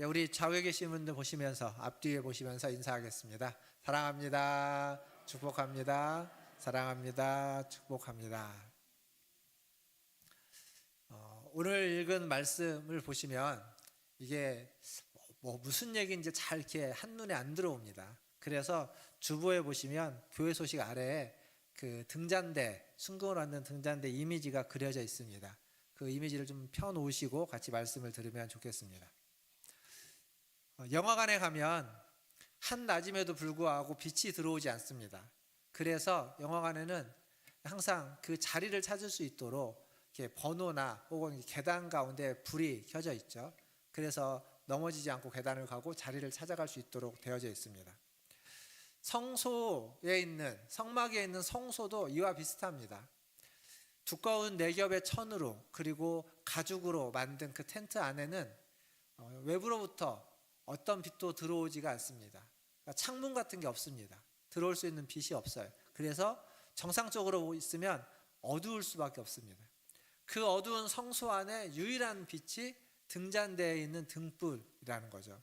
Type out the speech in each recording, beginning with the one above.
네, 우리 좌우에 계신 분들 보시면서 앞뒤에 보시면서 인사하겠습니다. 사랑합니다. 축복합니다. 사랑합니다. 축복합니다. 오늘 읽은 말씀을 보시면 이게 무슨 얘기인지 잘 이렇게 한눈에 안 들어옵니다. 그래서 주보에 보시면 교회 소식 아래에 그 등잔대, 순금을 받는 등잔대 이미지가 그려져 있습니다. 그 이미지를 좀 펴놓으시고 같이 말씀을 들으면 좋겠습니다. 영화관에 가면 한낮임에도 불구하고 빛이 들어오지 않습니다. 그래서 영화관에는 항상 그 자리를 찾을 수 있도록 이렇게 번호나 혹은 계단 가운데 불이 켜져 있죠. 그래서 넘어지지 않고 계단을 가고 자리를 찾아갈 수 있도록 되어져 있습니다. 성소에 있는, 성막에 있는 성소도 이와 비슷합니다. 두꺼운 네 겹의 천으로 그리고 가죽으로 만든 그 텐트 안에는 외부로부터 어떤 빛도 들어오지가 않습니다. 그러니까 창문 같은 게 없습니다. 들어올 수 있는 빛이 없어요. 그래서 정상적으로 있으면 어두울 수밖에 없습니다. 그 어두운 성소 안에 유일한 빛이 등잔대에 있는 등불이라는 거죠.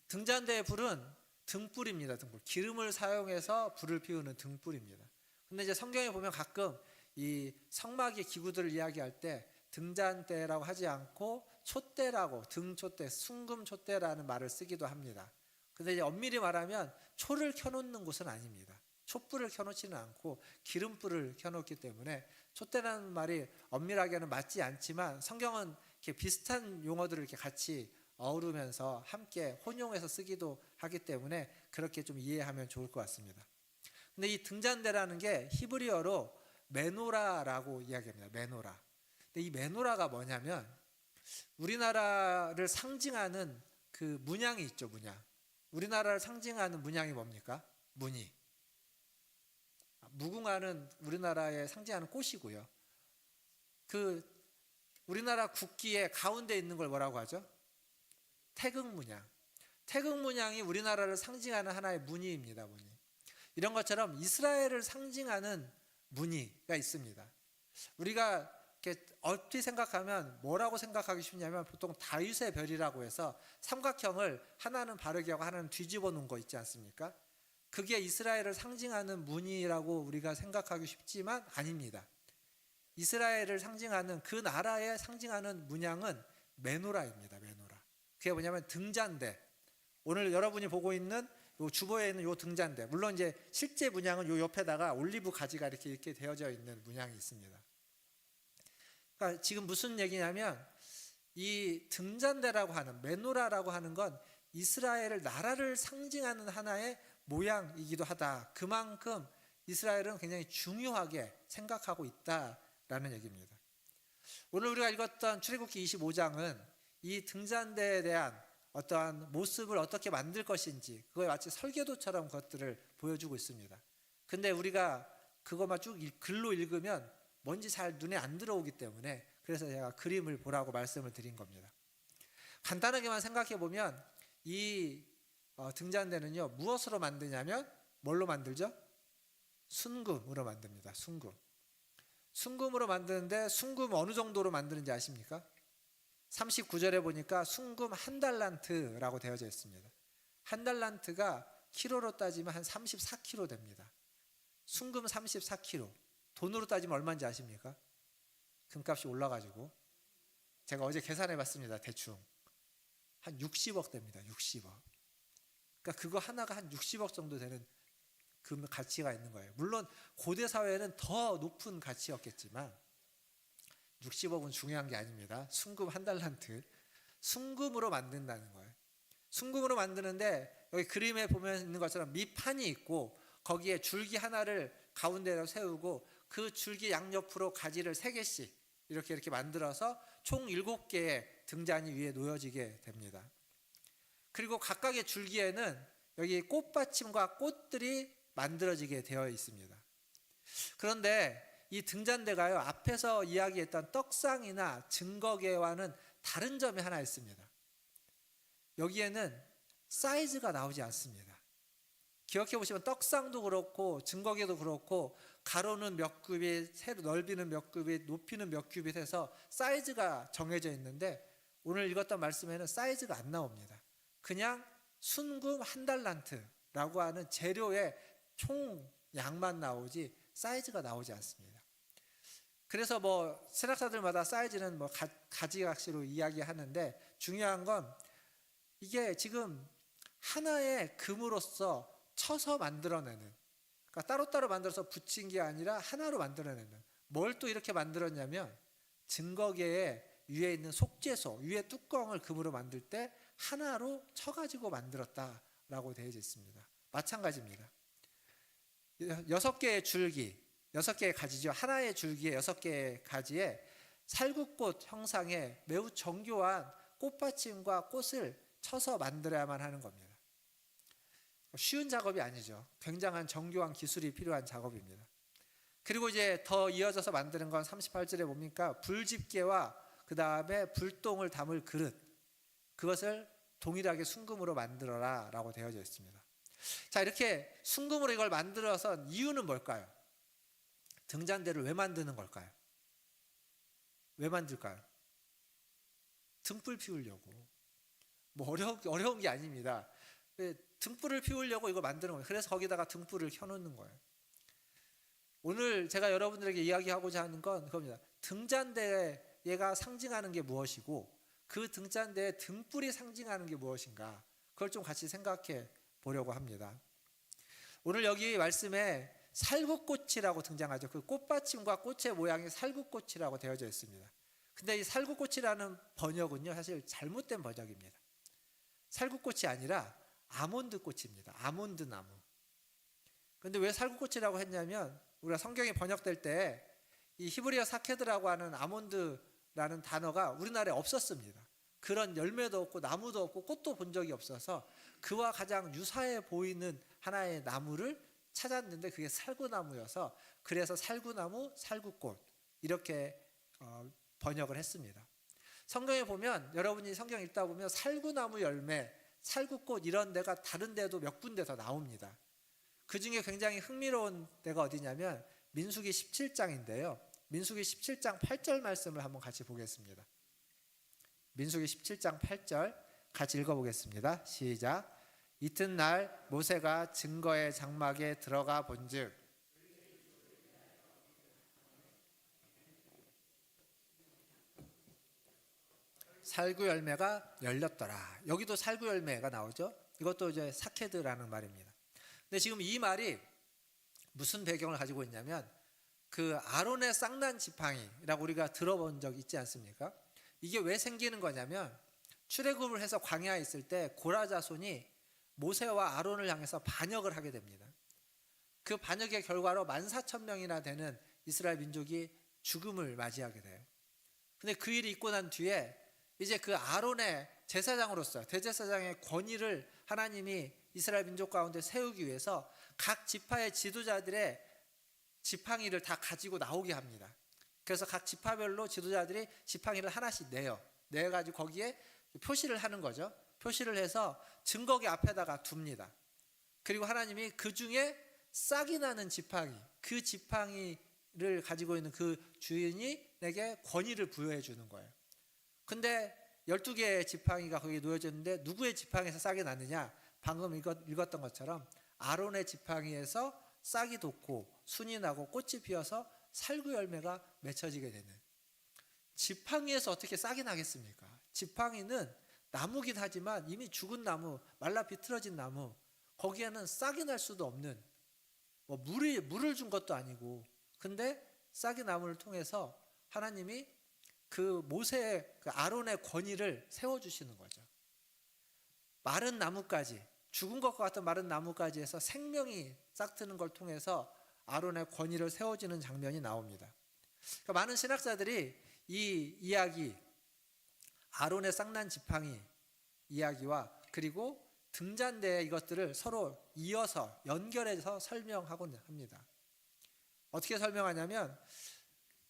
등잔대의 불은 등불입니다. 등불. 기름을 사용해서 불을 피우는 등불입니다. 근데 이제 성경에 보면 가끔 이 성막의 기구들을 이야기할 때 등잔대라고 하지 않고 촛대라고, 등촛대, 순금촛대라는 말을 쓰기도 합니다. 근데 이제 엄밀히 말하면 초를 켜놓는 곳은 아닙니다. 촛불을 켜놓지는 않고 기름불을 켜놓기 때문에 촛대라는 말이 엄밀하게는 맞지 않지만 성경은 이렇게 비슷한 용어들을 이렇게 같이 어우르면서 함께 혼용해서 쓰기도 하기 때문에 그렇게 좀 이해하면 좋을 것 같습니다. 근데 이 등잔대라는 게 히브리어로 메노라라고 이야기합니다. 메노라. 근데 이 메노라가 뭐냐면 우리나라를 상징하는 그 문양이 있죠. 문양. 우리나라를 상징하는 문양이 뭡니까? 무늬. 무궁화는 우리나라에 상징하는 꽃이고요. 그 우리나라 국기의 가운데 있는 걸 뭐라고 하죠? 태극 문양. 태극 문양이 우리나라를 상징하는 하나의 무늬입니다. 무늬. 이런 것처럼 이스라엘을 상징하는 무늬가 있습니다. 우리가 이렇게 얼핏 생각하면 뭐라고 생각하기 쉽냐면 보통 다윗의 별이라고 해서 삼각형을 하나는 바르게 하고 하나는 뒤집어 놓은 거 있지 않습니까? 그게 이스라엘을 상징하는 무늬라고 우리가 생각하기 쉽지만 아닙니다. 이스라엘을 상징하는 그 나라에 상징하는 문양은 메노라입니다. 메노라. 그게 뭐냐면 등잔대. 오늘 여러분이 보고 있는 요 주보에 있는 요 등잔대. 물론 이제 실제 문양은 요 옆에다가 올리브 가지가 이렇게 되어져 있는 문양이 있습니다. 그러니까 지금 무슨 얘기냐면 이 등잔대라고 하는 메노라라고 하는 건 이스라엘을 나라를 상징하는 하나의 모양이기도 하다. 그만큼 이스라엘은 굉장히 중요하게 생각하고 있다라는 얘기입니다. 오늘 우리가 읽었던 출애굽기 25장은 이 등잔대에 대한 어떠한 모습을 어떻게 만들 것인지 그거에 마치 설계도처럼 그것들을 보여주고 있습니다. 근데 우리가 그것만 쭉 글로 읽으면 뭔지 잘 눈에 안 들어오기 때문에 그래서 제가 그림을 보라고 말씀을 드린 겁니다. 간단하게만 생각해 보면 이 등잔대는요 무엇으로 만드냐면 뭘로 만들죠? 순금으로 만듭니다. 순금. 순금으로 만드는데 순금 어느 정도로 만드는지 아십니까? 39절에 보니까 순금 한 달란트라고 되어져 있습니다. 한 달란트가 키로로 따지면 한 34kg 됩니다. 순금 34kg. 돈으로 따지면 얼마인지 아십니까? 금값이 올라가지고 제가 어제 계산해 봤습니다. 대충 한 60억 됩니다. 60억. 그러니까 그거 하나가 한 60억 정도 되는 그 가치가 있는 거예요. 물론 고대 사회에는 더 높은 가치였겠지만 60억은 중요한 게 아닙니다. 순금 한 달란트. 순금으로 만든다는 거예요. 순금으로 만드는데 여기 그림에 보면 있는 것처럼 밑판이 있고 거기에 줄기 하나를 가운데로 세우고 그 줄기 양옆으로 가지를 3개씩 이렇게 만들어서 총 7개의 등잔이 위에 놓여지게 됩니다. 그리고 각각의 줄기에는 여기 꽃받침과 꽃들이 만들어지게 되어 있습니다. 그런데 이 등잔대가요 앞에서 이야기했던 떡상이나 증거계와는 다른 점이 하나 있습니다. 여기에는 사이즈가 나오지 않습니다. 기억해 보시면 떡상도 그렇고 증거계도 그렇고 가로는 몇 규빗, 세로 넓이는 몇 규빗, 높이는 몇 규빗 해서 사이즈가 정해져 있는데 오늘 읽었던 말씀에는 사이즈가 안 나옵니다. 그냥 순금 1달란트라고 하는 재료의 총 양만 나오지 사이즈가 나오지 않습니다. 그래서 뭐 신학자들마다 사이즈는 뭐 가지각시로 이야기하는데, 중요한 건 이게 지금 하나의 금으로서 쳐서 만들어내는, 그러니까 따로따로 만들어서 붙인 게 아니라 하나로 만들어내는, 뭘 또 이렇게 만들었냐면 증거계에 위에 있는 속죄소 위에 뚜껑을 금으로 만들 때 하나로 쳐가지고 만들었다라고 되어 있습니다. 마찬가지입니다. 6개의 줄기, 6개의 가지죠. 하나의 줄기에 6개의 가지에 살구꽃 형상의 매우 정교한 꽃받침과 꽃을 쳐서 만들어야만 하는 겁니다. 쉬운 작업이 아니죠. 굉장한 정교한 기술이 필요한 작업입니다. 그리고 이제 더 이어져서 만드는 건 38절에 뭡니까? 불집게와 그 다음에 불똥을 담을 그릇, 그것을 동일하게 순금으로 만들어라 라고 되어져 있습니다. 자, 이렇게 순금으로 이걸 만들어서 이유는 뭘까요? 등잔대를 왜 만드는 걸까요? 왜 만들까요? 등불 피우려고. 뭐 어려운 게 아닙니다. 등불을 피우려고 이거 만드는 거예요. 그래서 거기다가 등불을 켜놓는 거예요. 오늘 제가 여러분들에게 이야기하고자 하는 건 그겁니다. 등잔대가 상징하는 게 무엇이고 그 등잔대에 등불이 상징하는 게 무엇인가, 그걸 좀 같이 생각해 보려고 합니다. 오늘 여기 말씀에 살구꽃이라고 등장하죠. 그 꽃받침과 꽃의 모양이 살구꽃이라고 되어져 있습니다. 근데 이 살구꽃이라는 번역은요, 사실 잘못된 번역입니다. 살구꽃이 아니라 아몬드 꽃입니다. 아몬드 나무. 근데 왜 살구꽃이라고 했냐면, 우리가 성경이 번역될 때 이 히브리어 사케드라고 하는 아몬드라는 단어가 우리나라에 없었습니다. 그런 열매도 없고 나무도 없고 꽃도 본 적이 없어서 그와 가장 유사해 보이는 하나의 나무를 찾았는데 그게 살구나무여서, 그래서 살구나무, 살구꽃 이렇게 번역을 했습니다. 성경에 보면, 여러분이 성경 읽다 보면 살구나무 열매, 살구꽃 이런 데가 다른 데도 몇 군데 더 나옵니다. 그 중에 굉장히 흥미로운 데가 어디냐면 민수기 17장인데요. 민수기 17장 8절 말씀을 한번 같이 보겠습니다. 민수기 17장 8절 같이 읽어보겠습니다. 시작. 이튿날 모세가 증거의 장막에 들어가 본즉 살구 열매가 열렸더라. 여기도 살구 열매가 나오죠. 이것도 이제 사케드라는 말입니다. 근데 지금 이 말이 무슨 배경을 가지고 있냐면, 그 아론의 쌍난 지팡이라고 우리가 들어본 적 있지 않습니까? 이게 왜 생기는 거냐면, 출애굽을 해서 광야에 있을 때 고라 자손이 모세와 아론을 향해서 반역을 하게 됩니다. 그 반역의 결과로 14,000명이나 되는 이스라엘 민족이 죽음을 맞이하게 돼요. 근데 그 일이 있고 난 뒤에 이제 그 아론의 제사장으로서 대제사장의 권위를 하나님이 이스라엘 민족 가운데 세우기 위해서 각 지파의 지도자들의 지팡이를 다 가지고 나오게 합니다. 그래서 각 지파별로 지도자들이 지팡이를 하나씩 내가지고 거기에 표시를 하는 거죠. 표시를 해서 증거계 앞에다가 둡니다. 그리고 하나님이 그 중에 싹이 나는 지팡이, 그 지팡이를 가지고 있는 그 주인이 내게 권위를 부여해 주는 거예요. 근데 12개의 지팡이가 거기에 놓여졌는데 누구의 지팡이에서 싹이 났느냐? 방금 읽었던 것처럼 아론의 지팡이에서 싹이 돋고 순이 나고 꽃이 피어서 살구 열매가 맺혀지게 되는. 지팡이에서 어떻게 싹이 나겠습니까? 지팡이는 나무긴 하지만 이미 죽은 나무, 말라 비틀어진 나무, 거기에는 싹이 날 수도 없는, 뭐 물을 준 것도 아니고, 근데 싹이 나무를 통해서 하나님이 그 모세의, 그 아론의 권위를 세워주시는 거죠. 마른 나무까지, 죽은 것과 같은 마른 나무까지 해서 생명이 싹트는 걸 통해서 아론의 권위를 세워지는 장면이 나옵니다. 그러니까 많은 신학자들이 이 이야기, 아론의 쌍난 지팡이 이야기와 그리고 등잔대 이것들을 서로 이어서 연결해서 설명하곤 합니다. 어떻게 설명하냐면,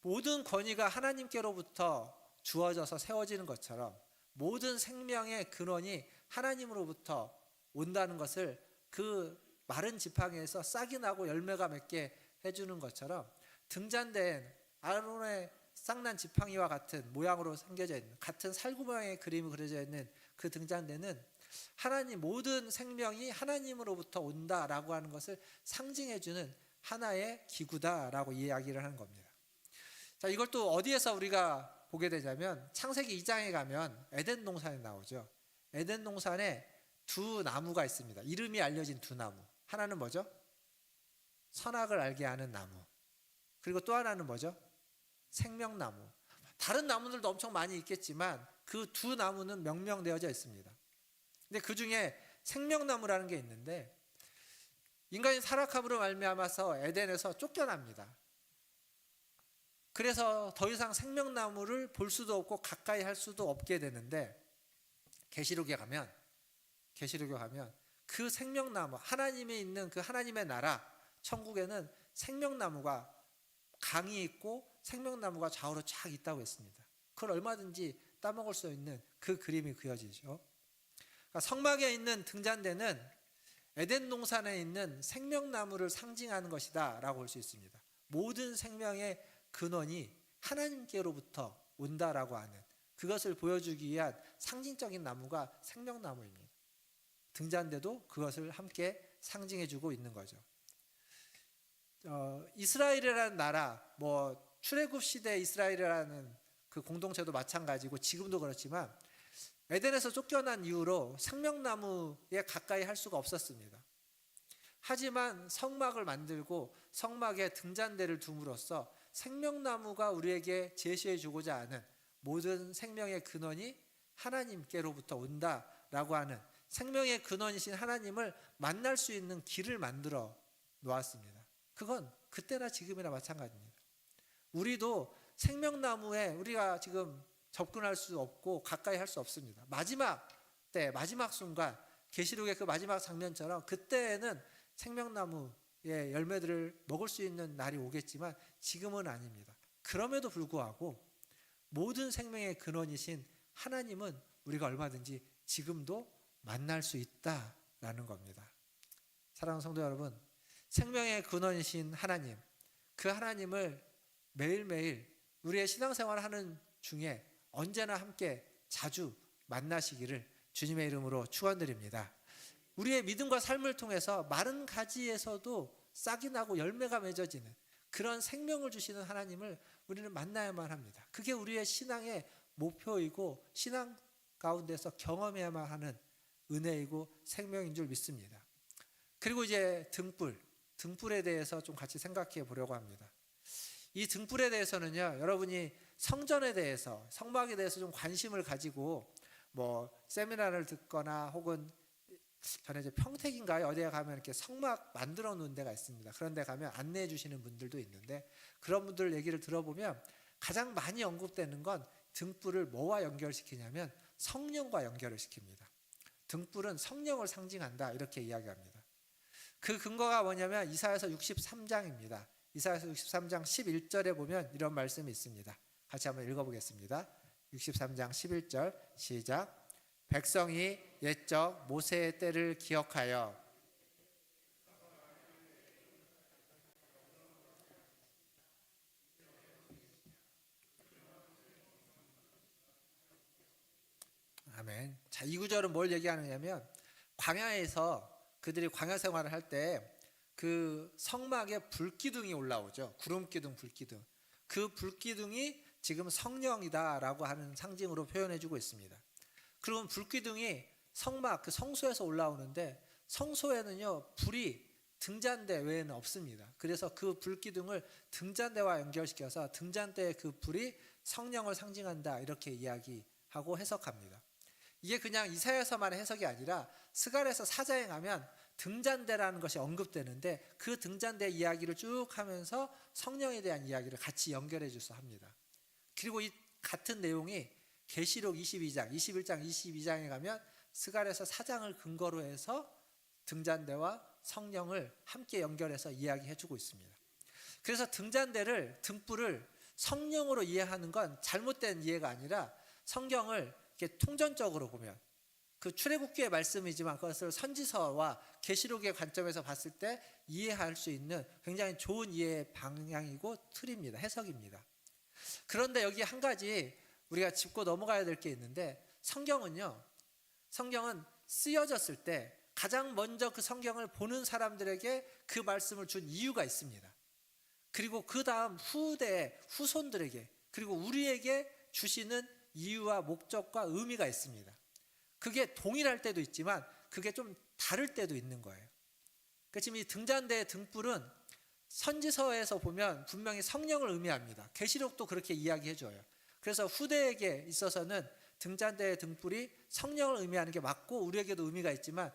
모든 권위가 하나님께로부터 주어져서 세워지는 것처럼 모든 생명의 근원이 하나님으로부터 온다는 것을 그 마른 지팡이에서 싹이 나고 열매가 맺게 해주는 것처럼, 등잔대엔 아론의 쌍난 지팡이와 같은 모양으로 생겨져 있는, 같은 살구 모양의 그림이 그려져 있는 그 등잔대는 하나님, 모든 생명이 하나님으로부터 온다라고 하는 것을 상징해주는 하나의 기구다라고 이야기를 하는 겁니다. 자, 이걸 또 어디에서 우리가 보게 되냐면 창세기 2장에 가면 에덴 동산에 나오죠. 에덴 동산에 두 나무가 있습니다. 이름이 알려진 두 나무. 하나는 뭐죠? 선악을 알게 하는 나무. 그리고 또 하나는 뭐죠? 생명나무. 다른 나무들도 엄청 많이 있겠지만 그 두 나무는 명명되어져 있습니다. 근데 그 중에 생명나무라는 게 있는데, 인간이 타락함으로 말미암아서 에덴에서 쫓겨납니다. 그래서 더 이상 생명나무를 볼 수도 없고 가까이 할 수도 없게 되는데, 계시록에 가면 그 생명나무, 하나님이 있는 그 하나님의 나라 천국에는 생명나무가 강이 있고 생명나무가 좌우로 쫙 있다고 했습니다. 그걸 얼마든지 따먹을 수 있는 그 그림이 그려지죠. 그러니까 성막에 있는 등잔대는 에덴 동산에 있는 생명나무를 상징하는 것이다 라고 볼 수 있습니다. 모든 생명의 근원이 하나님께로부터 온다라고 하는 그것을 보여주기 위한 상징적인 나무가 생명나무입니다. 등잔대도 그것을 함께 상징해주고 있는 거죠. 이스라엘이라는 나라, 출애굽 시대 이스라엘이라는 그 공동체도 마찬가지고 지금도 그렇지만 에덴에서 쫓겨난 이후로 생명나무에 가까이 할 수가 없었습니다. 하지만 성막을 만들고 성막에 등잔대를 둠으로써 생명나무가 우리에게 제시해 주고자 하는 모든 생명의 근원이 하나님께로부터 온다라고 하는 생명의 근원이신 하나님을 만날 수 있는 길을 만들어 놓았습니다. 그건 그때나 지금이나 마찬가지입니다. 우리도 생명나무에 우리가 지금 접근할 수 없고 가까이 할 수 없습니다. 마지막 때, 마지막 순간, 계시록의 그 마지막 장면처럼 그때에는 생명나무의 열매들을 먹을 수 있는 날이 오겠지만 지금은 아닙니다. 그럼에도 불구하고 모든 생명의 근원이신 하나님은 우리가 얼마든지 지금도 만날 수 있다라는 겁니다. 사랑하는 성도 여러분, 생명의 근원이신 하나님, 그 하나님을 매일매일 우리의 신앙생활을 하는 중에 언제나 함께 자주 만나시기를 주님의 이름으로 축원드립니다. 우리의 믿음과 삶을 통해서 마른 가지에서도 싹이 나고 열매가 맺어지는 그런 생명을 주시는 하나님을 우리는 만나야만 합니다. 그게 우리의 신앙의 목표이고 신앙 가운데서 경험해야만 하는 은혜이고 생명인 줄 믿습니다. 그리고 이제 등불에 대해서 좀 같이 생각해 보려고 합니다. 이 등불에 대해서는요, 여러분이 성전에 대해서, 성막에 대해서 좀 관심을 가지고 세미나를 듣거나 혹은 전에 이제 평택인가요? 어디에 가면 이렇게 성막 만들어 놓은 데가 있습니다. 그런 데 가면 안내해 주시는 분들도 있는데, 그런 분들 얘기를 들어보면 가장 많이 언급되는 건 등불을 뭐와 연결시키냐면 성령과 연결을 시킵니다. 등불은 성령을 상징한다, 이렇게 이야기합니다. 그 근거가 뭐냐면 이사야서 63장입니다. 이사야서 63장 11절에 보면 이런 말씀이 있습니다. 같이 한번 읽어보겠습니다. 63장 11절 시작. 백성이 옛적 모세의 때를 기억하여 아멘. 자, 이 구절은 뭘 얘기하느냐면 광야에서 그들이 광야 생활을 할 때 그 성막에 불기둥이 올라오죠. 구름기둥, 불기둥. 그 불기둥이 지금 성령이다라고 하는 상징으로 표현해주고 있습니다. 그러면 불기둥이 성막, 그 성소에서 올라오는데 성소에는요 불이 등잔대 외에는 없습니다. 그래서 그 불기둥을 등잔대와 연결시켜서 등잔대의 그 불이 성령을 상징한다, 이렇게 이야기하고 해석합니다. 이게 그냥 이사야서만의 해석이 아니라 스가랴서 4장에 가면 등잔대라는 것이 언급되는데 그 등잔대 이야기를 쭉 하면서 성령에 대한 이야기를 같이 연결해 줘서 합니다. 그리고 이 같은 내용이 계시록 22장, 21장, 22장에 가면 스가랴서 4장을 근거로 해서 등잔대와 성령을 함께 연결해서 이야기해 주고 있습니다. 그래서 등불을 성령으로 이해하는 건 잘못된 이해가 아니라 성경을 이렇게 통전적으로 보면 그 출애굽기의 말씀이지만 그것을 선지서와 계시록의 관점에서 봤을 때 이해할 수 있는 굉장히 좋은 이해의 방향이고 틀입니다. 해석입니다. 그런데 여기 한 가지 우리가 짚고 넘어가야 될 게 있는데, 성경은 쓰여졌을 때 가장 먼저 그 성경을 보는 사람들에게 그 말씀을 준 이유가 있습니다. 그리고 그 다음 후손들에게, 그리고 우리에게 주시는 이유와 목적과 의미가 있습니다. 그게 동일할 때도 있지만 그게 좀 다를 때도 있는 거예요. 그러니까 지금 이 등잔대의 등불은 선지서에서 보면 분명히 성령을 의미합니다. 계시록도 그렇게 이야기해줘요. 그래서 후대에게 있어서는 등잔대의 등불이 성령을 의미하는 게 맞고 우리에게도 의미가 있지만,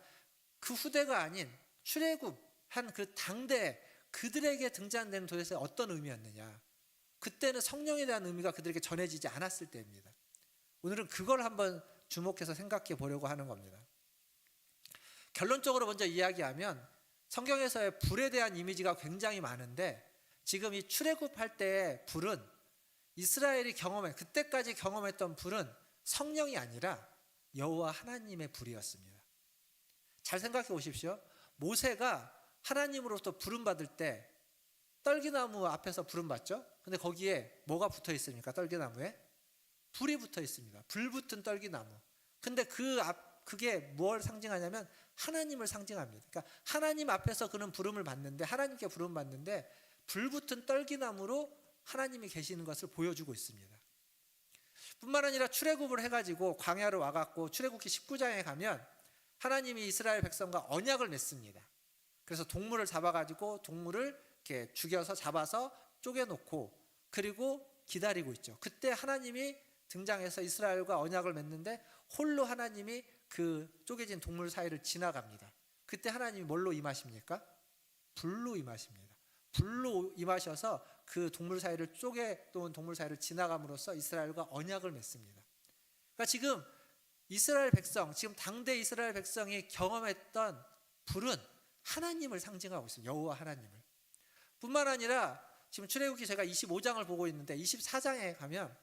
그 후대가 아닌 출애굽한 그 당대 그들에게 등잔대는 도대체 어떤 의미였느냐, 그때는 성령에 대한 의미가 그들에게 전해지지 않았을 때입니다. 오늘은 그걸 한번 주목해서 생각해 보려고 하는 겁니다. 결론적으로 먼저 이야기하면 성경에서의 불에 대한 이미지가 굉장히 많은데, 지금 이 출애굽할 때의 불은 이스라엘이 그때까지 경험했던 불은 성령이 아니라 여호와 하나님의 불이었습니다. 잘 생각해 보십시오. 모세가 하나님으로부터 부름받을 때 떨기나무 앞에서 부름받죠. 근데 거기에 뭐가 붙어 있습니까? 떨기나무에 불이 붙어 있습니다. 불 붙은 떨기나무. 근데 그게 뭘 상징하냐면 하나님을 상징합니다. 그러니까 하나님 앞에서 그는 하나님께 부름을 받는데 불 붙은 떨기나무로 하나님이 계시는 것을 보여주고 있습니다. 뿐만 아니라 출애굽을 해가지고 광야로 와갖고 출애굽기 19장에 가면 하나님이 이스라엘 백성과 언약을 맺습니다. 그래서 동물을 잡아가지고 동물을 이렇게 죽여서 잡아서 쪼개놓고 그리고 기다리고 있죠. 그때 하나님이 등장해서 이스라엘과 언약을 맺는데 홀로 하나님이 그 쪼개진 동물 사이를 지나갑니다. 그때 하나님이 뭘로 임하십니까? 불로 임하십니다. 불로 임하셔서 그 동물 사이를 쪼개놓은 동물 사이를 지나감으로써 이스라엘과 언약을 맺습니다. 그러니까 지금 지금 당대 이스라엘 백성이 경험했던 불은 하나님을 상징하고 있습니다. 여호와 하나님을. 뿐만 아니라 지금 출애굽기 제가 25장을 보고 있는데 24장에 가면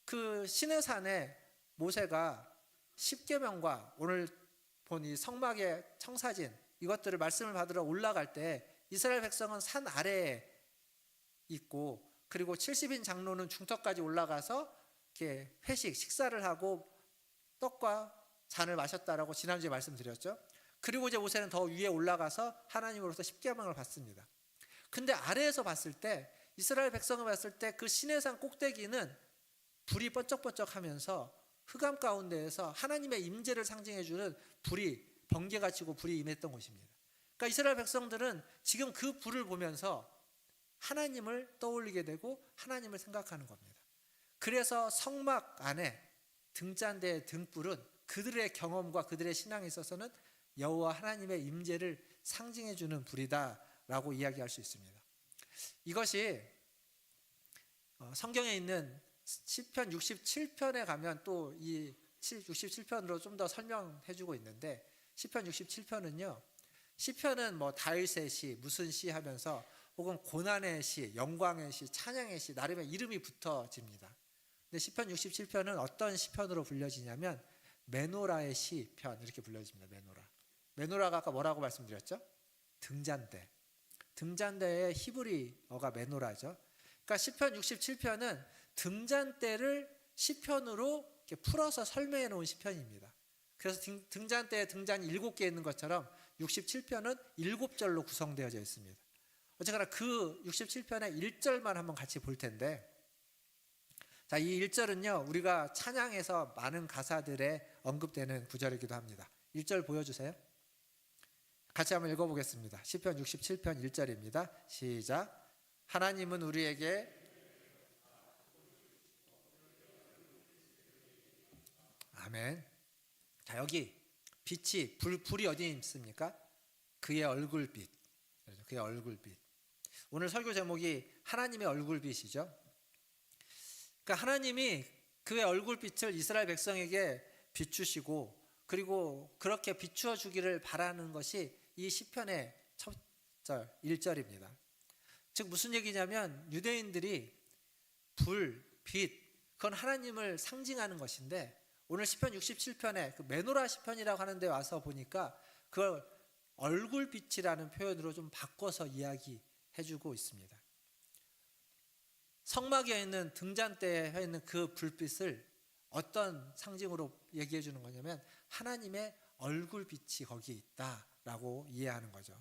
그 시내산에 모세가 십계명과 오늘 본 이 성막의 청사진 이것들을 말씀을 받으러 올라갈 때 이스라엘 백성은 산 아래에 있고, 그리고 70인 장로는 중턱까지 올라가서 이렇게 식사를 하고 떡과 잔을 마셨다라고 지난주에 말씀드렸죠. 그리고 이제 모세는 더 위에 올라가서 하나님으로부터 십계명을 받습니다. 근데 아래에서 봤을 때, 이스라엘 백성을 봤을 때 그 시내산 꼭대기는 불이 번쩍번쩍하면서 흑암 가운데에서 하나님의 임재를 상징해주는 번개가 치고 불이 임했던 곳입니다. 그러니까 이스라엘 백성들은 지금 그 불을 보면서 하나님을 떠올리게 되고 하나님을 생각하는 겁니다. 그래서 성막 안에 등잔대의 등불은 그들의 경험과 그들의 신앙에 있어서는 여호와 하나님의 임재를 상징해주는 불이다라고 이야기할 수 있습니다. 이것이 성경에 있는 시편 67편에 가면 또 이 67편으로 좀 더 설명해주고 있는데, 시편 67편은요, 시편은 뭐 다윗의 시, 무슨 시 하면서 혹은 고난의 시, 영광의 시, 찬양의 시 나름의 이름이 붙어집니다. 근데 시편 67편은 어떤 시편으로 불려지냐면 메노라의 시편 이렇게 불려집니다. 메노라가 아까 뭐라고 말씀드렸죠? 등잔대의 히브리어가 메노라죠. 그러니까 시편 67편은 등잔대를 시편으로 이렇게 풀어서 설명해 놓은 시편입니다. 그래서 등잔대에 등잔이 7개 있는 것처럼 67편은 7절로 구성되어져 있습니다. 어쨌거나 그 67편의 1절만 한번 같이 볼 텐데, 자, 이 1절은요 우리가 찬양에서 많은 가사들에 언급되는 구절이기도 합니다. 1절 보여주세요. 같이 한번 읽어보겠습니다. 시편 67편 1절입니다. 시작. 하나님은 우리에게 아멘. 자, 여기 빛이 불이 어디에 있습니까? 그의 얼굴빛. 그의 얼굴빛. 오늘 설교 제목이 하나님의 얼굴빛이죠. 그러니까 하나님이 그의 얼굴빛을 이스라엘 백성에게 비추시고, 그리고 그렇게 비추어 주기를 바라는 것이 이 시편의 첫 절 1절입니다. 즉 무슨 얘기냐면 유대인들이 불, 빛, 그건 하나님을 상징하는 것인데, 오늘 시편 67편에 그 메노라 시편이라고 하는 데 와서 보니까 그걸 얼굴빛이라는 표현으로 좀 바꿔서 이야기해주고 있습니다. 성막에 있는 등잔대에 있는 그 불빛을 어떤 상징으로 얘기해 주는 거냐면 하나님의 얼굴빛이 거기에 있다라고 이해하는 거죠.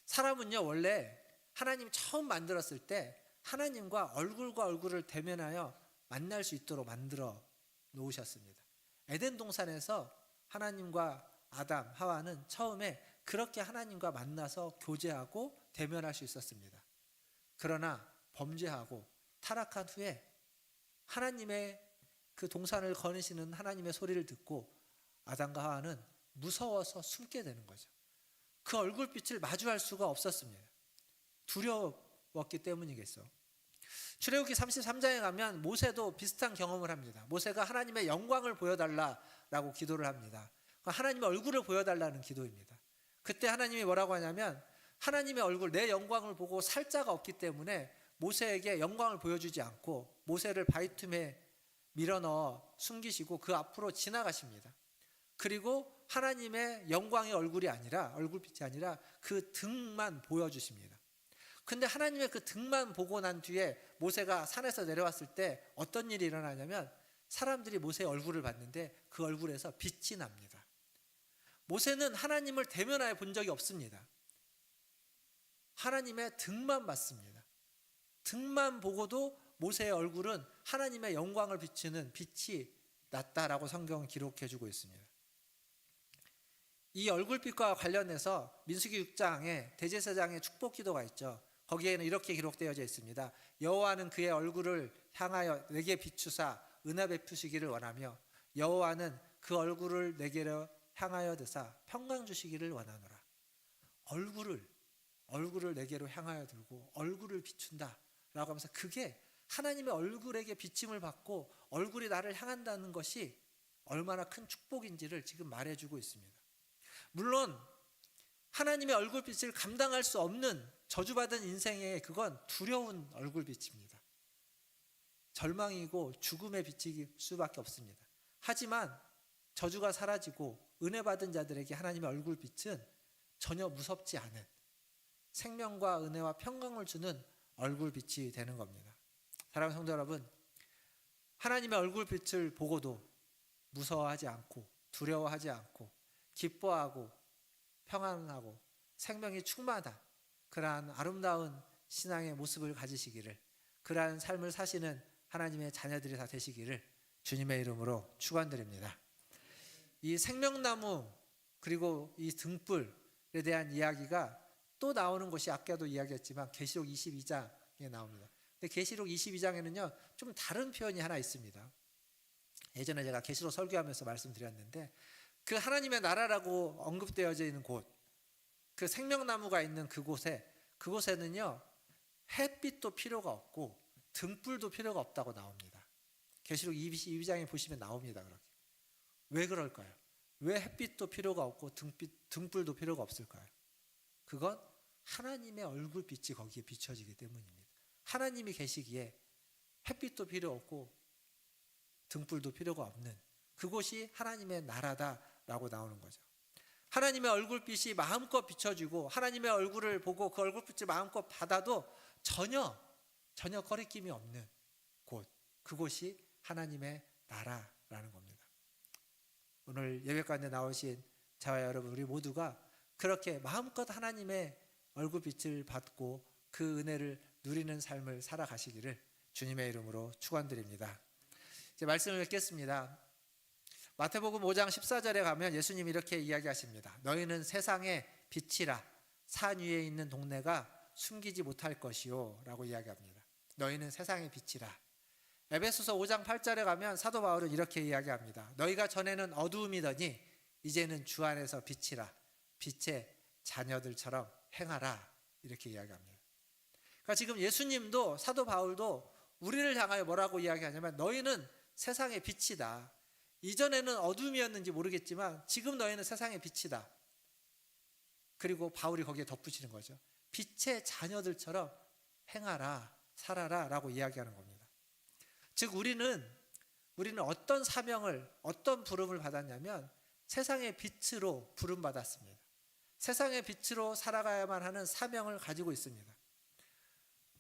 사람은요 원래 하나님 처음 만들었을 때 하나님과 얼굴과 얼굴을 대면하여 만날 수 있도록 만들어 놓으셨습니다. 에덴 동산에서 하나님과 아담, 하와는 처음에 그렇게 하나님과 만나서 교제하고 대면할 수 있었습니다. 그러나 범죄하고 타락한 후에 하나님의 그 동산을 거니시는 하나님의 소리를 듣고 아담과 하와는 무서워서 숨게 되는 거죠. 그 얼굴빛을 마주할 수가 없었습니다. 두려웠기 때문이겠죠. 출애굽기 33장에 가면 모세도 비슷한 경험을 합니다. 모세가 하나님의 영광을 보여달라라고 기도를 합니다. 하나님의 얼굴을 보여달라는 기도입니다. 그때 하나님이 뭐라고 하냐면 하나님의 얼굴, 내 영광을 보고 살 자가 없기 때문에 모세에게 영광을 보여주지 않고 모세를 바위 틈에 밀어넣어 숨기시고 그 앞으로 지나가십니다. 그리고 하나님의 영광의 얼굴빛이 아니라 그 등만 보여주십니다. 근데 하나님의 그 등만 보고 난 뒤에 모세가 산에서 내려왔을 때 어떤 일이 일어나냐면 사람들이 모세의 얼굴을 봤는데 그 얼굴에서 빛이 납니다. 모세는 하나님을 대면하여 본 적이 없습니다. 하나님의 등만 봤습니다. 등만 보고도 모세의 얼굴은 하나님의 영광을 비추는 빛이 났다라고 성경은 기록해 주고 있습니다. 이 얼굴빛과 관련해서 민수기 6장에 대제사장의 축복 기도가 있죠. 거기에는 이렇게 기록되어 있습니다. 여호와는 그의 얼굴을 향하여 내게 비추사 은혜 베푸시기를 원하며 여호와는 그 얼굴을 내게로 향하여 드사 평강 주시기를 원하노라. 얼굴을 내게로 향하여 들고 얼굴을 비춘다 라고 하면서 그게 하나님의 얼굴에게 비침을 받고 얼굴이 나를 향한다는 것이 얼마나 큰 축복인지를 지금 말해주고 있습니다. 물론 하나님의 얼굴빛을 감당할 수 없는 저주받은 인생에 그건 두려운 얼굴빛입니다. 절망이고 죽음의 빛일 수밖에 없습니다. 하지만 저주가 사라지고 은혜 받은 자들에게 하나님의 얼굴빛은 전혀 무섭지 않은 생명과 은혜와 평강을 주는 얼굴빛이 되는 겁니다. 사랑하는 성도 여러분, 하나님의 얼굴빛을 보고도 무서워하지 않고 두려워하지 않고 기뻐하고 평안하고 생명이 충만하다, 그러한 아름다운 신앙의 모습을 가지시기를, 그러한 삶을 사시는 하나님의 자녀들이 다 되시기를 주님의 이름으로 축원드립니다. 이 생명나무 그리고 이 등불에 대한 이야기가 또 나오는 것이 아까도 이야기했지만 계시록 22장에 나옵니다. 근데 계시록 22장에는요 좀 다른 표현이 하나 있습니다. 예전에 제가 계시록 설교하면서 말씀드렸는데 그 하나님의 나라라고 언급되어져 있는 곳, 그 생명나무가 있는 그곳에는요 햇빛도 필요가 없고 등불도 필요가 없다고 나옵니다. 계시록 22장에 보시면 나옵니다. 그렇게. 왜 그럴까요? 왜 햇빛도 필요가 없고 등불도 필요가 없을까요? 그건 하나님의 얼굴빛이 거기에 비춰지기 때문입니다. 하나님이 계시기에 햇빛도 필요 없고 등불도 필요가 없는 그곳이 하나님의 나라다라고 나오는 거죠. 하나님의 얼굴빛이 마음껏 비춰지고 하나님의 얼굴을 보고 그 얼굴빛을 마음껏 받아도 전혀 거리낌이 없는 곳, 그곳이 하나님의 나라라는 겁니다. 오늘 예배 가운데 나오신 저와 여러분 우리 모두가 그렇게 마음껏 하나님의 얼굴빛을 받고 그 은혜를 누리는 삶을 살아가시기를 주님의 이름으로 축원드립니다. 이제 말씀을 읽겠습니다. 마태복음 5장 14절에 가면 예수님이 이렇게 이야기하십니다. 너희는 세상의 빛이라. 산 위에 있는 동네가 숨기지 못할 것이요 라고 이야기합니다. 너희는 세상의 빛이라. 에베소서 5장 8절에 가면 사도 바울은 이렇게 이야기합니다. 너희가 전에는 어두움이더니 이제는 주 안에서 빛이라. 빛의 자녀들처럼 행하라. 이렇게 이야기합니다. 그러니까 지금 예수님도 사도 바울도 우리를 향하여 뭐라고 이야기하냐면 너희는 세상의 빛이다. 이전에는 어둠이었는지 모르겠지만 지금 너희는 세상의 빛이다. 그리고 바울이 거기에 덧붙이는 거죠. 빛의 자녀들처럼 행하라, 살아라 라고 이야기하는 겁니다. 즉 우리는 어떤 사명을, 어떤 부름을 받았냐면 세상의 빛으로 부름받았습니다. 세상의 빛으로 살아가야만 하는 사명을 가지고 있습니다.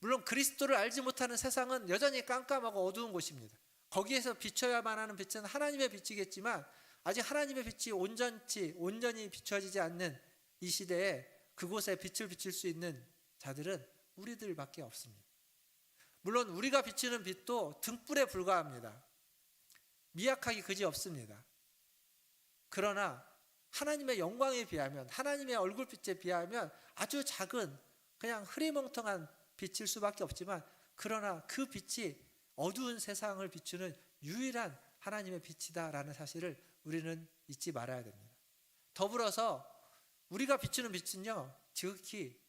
물론 그리스도를 알지 못하는 세상은 여전히 깜깜하고 어두운 곳입니다. 거기에서 비춰야만 하는 빛은 하나님의 빛이겠지만 아직 하나님의 빛이 온전히 비춰지지 않는 이 시대에 그곳에 빛을 비칠 수 있는 자들은 우리들밖에 없습니다. 물론 우리가 비추는 빛도 등불에 불과합니다. 미약하기 그지없습니다. 그러나 하나님의 영광에 비하면, 하나님의 얼굴빛에 비하면 아주 작은 그냥 흐리멍텅한 빛일 수밖에 없지만, 그러나 그 빛이 어두운 세상을 비추는 유일한 하나님의 빛이다라는 사실을 우리는 잊지 말아야 됩니다. 더불어서 우리가 비추는 빛은요, 지극히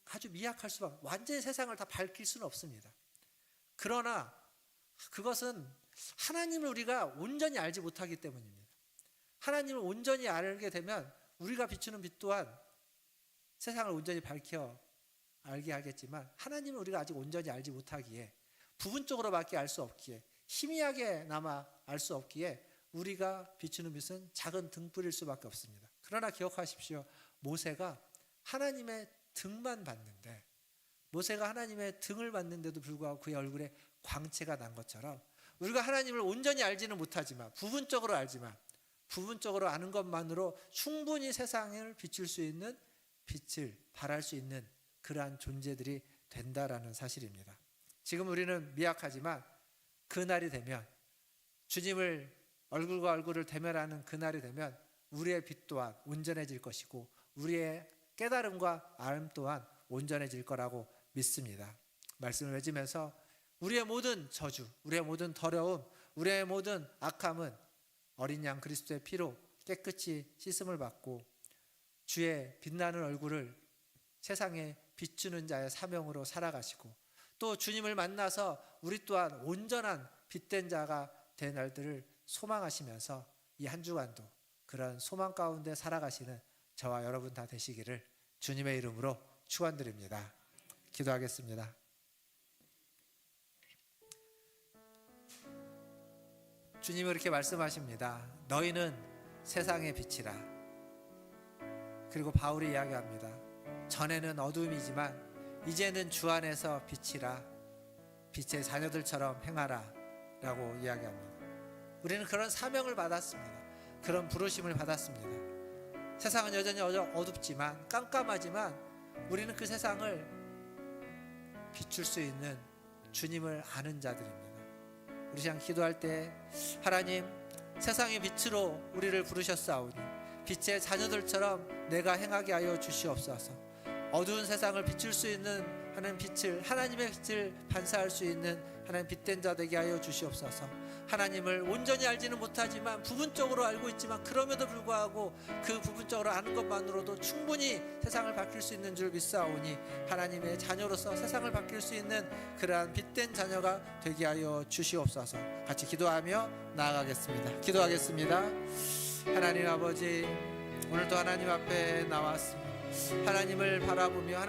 아주 미약할 수밖에, 완전히 세상을 다 밝힐 수는 없습니다. 그러나 그것은 하나님을 우리가 온전히 알지 못하기 때문입니다. 하나님을 온전히 알게 되면 우리가 비추는 빛 또한 세상을 온전히 밝혀 알게 하겠지만, 하나님을 우리가 아직 온전히 알지 못하기에, 부분적으로밖에 알 수 없기에, 희미하게나마 알 수 없기에 우리가 비추는 빛은 작은 등불일 수밖에 없습니다. 그러나 기억하십시오. 모세가 하나님의 등만 봤는데, 모세가 하나님의 등을 봤는데도 불구하고 그의 얼굴에 광채가 난 것처럼, 우리가 하나님을 온전히 알지는 못하지만, 부분적으로 알지만, 부분적으로 아는 것만으로 충분히 세상을 비출 수 있는 빛을 발할 수 있는 그러한 존재들이 된다라는 사실입니다. 지금 우리는 미약하지만 그날이 되면, 주님을 얼굴과 얼굴을 대면하는 그날이 되면 우리의 빛 또한 온전해질 것이고, 우리의 깨달음과 알 또한 온전해질 거라고 믿습니다. 말씀을 맺으면서 우리의 모든 저주, 우리의 모든 더러움, 우리의 모든 악함은 어린 양 그리스도의 피로 깨끗이 씻음을 받고 주의 빛나는 얼굴을 세상에 비추는 자의 사명으로 살아가시고, 또 주님을 만나서 우리 또한 온전한 빛된 자가 된 날들을 소망하시면서 이 한 주간도 그런 소망 가운데 살아가시는 저와 여러분 다 되시기를 주님의 이름으로 축원드립니다. 기도하겠습니다. 주님은 이렇게 말씀하십니다. 너희는 세상의 빛이라. 그리고 바울이 이야기합니다. 전에는 어둠이지만 이제는 주 안에서 빛이라. 빛의 자녀들처럼 행하라 라고 이야기합니다. 우리는 그런 사명을 받았습니다. 그런 부르심을 받았습니다. 세상은 여전히 어둡지만, 깜깜하지만 우리는 그 세상을 비출 수 있는 주님을 아는 자들입니다. 우리 시간 기도할 때, 하나님, 세상의 빛으로 우리를 부르셨사오니 빛의 자녀들처럼 내가 행하게 하여 주시옵소서. 어두운 세상을 비출 수 있는 하나님 빛을, 하나님의 빛을 반사할 수 있는 하나님 빛된 자 되게 하여 주시옵소서. 하나님을 온전히 알지는 못하지만, 부분적으로 알고 있지만, 그럼에도 불구하고 그 부분적으로 아는 것만으로도 충분히 세상을 바뀔 수 있는 줄 믿사오니, 하나님의 자녀로서 세상을 바뀔 수 있는 그러한 빛된 자녀가 되게 하여 주시옵소서. 같이 기도하며 나아가겠습니다. 기도하겠습니다. 하나님 아버지, 오늘도 하나님 앞에 나왔습니다. 하나님을 바라보며